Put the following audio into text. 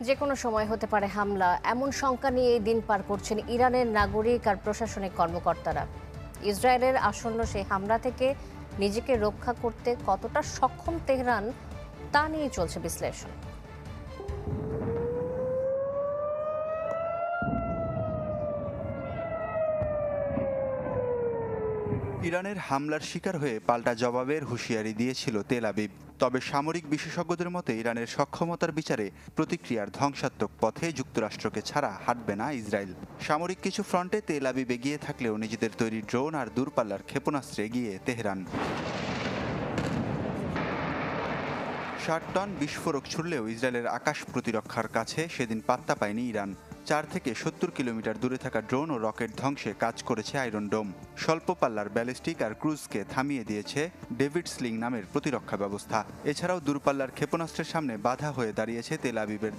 যে কোনো সময় হতে পারে হামলা, এমন শঙ্কা নিয়ে এই দিন পার করছেন ইরানের নাগরিক আর প্রশাসনিক কর্মকর্তারা। ইসরায়েলের আসন্ন সেই হামলা থেকে নিজেকে রক্ষা করতে কতটা সক্ষম তেহরান, তা নিয়ে চলছে বিশ্লেষণ। ইরানের হামলার শিকার হয়ে পাল্টা জবাবের হুঁশিয়ারি দিয়েছিল তেল আবিব। তবে সামরিক বিশেষজ্ঞদের মতে ইরানের সক্ষমতার বিচারে প্রতিক্রিয়ার ধ্বংসাত্মক পথে যুক্তরাষ্ট্রকে ছাড়া হাঁটবে না ইসরায়েল। সামরিক কিছু ফ্রন্টে তেল আবিব এগিয়ে থাকলেও নিজেদের তৈরি ড্রোন আর দূরপাল্লার ক্ষেপণাস্ত্রে এগিয়ে তেহরান। ৬০ টন বিস্ফোরক ছুড়লেও ইসরায়েলের আকাশ প্রতিরক্ষার কাছে সেদিন পাত্তা পায়নি ইরান। ৪ থেকে ৭০ কিলোমিটার দূরে থাকা ড্রোন ও রকেট ধ্বংসে কাজ করেছে আয়রন ডোম। স্বল্প পাল্লার ব্যালিস্টিক আর ক্রুজকে থামিয়ে দিয়েছে ডেভিড স্লিং নামের প্রতিরক্ষা ব্যবস্থা। এছাড়াও দূরপাল্লার ক্ষেপণাস্ত্রের সামনে বাধা হয়ে দাঁড়িয়েছে তেল আবিবের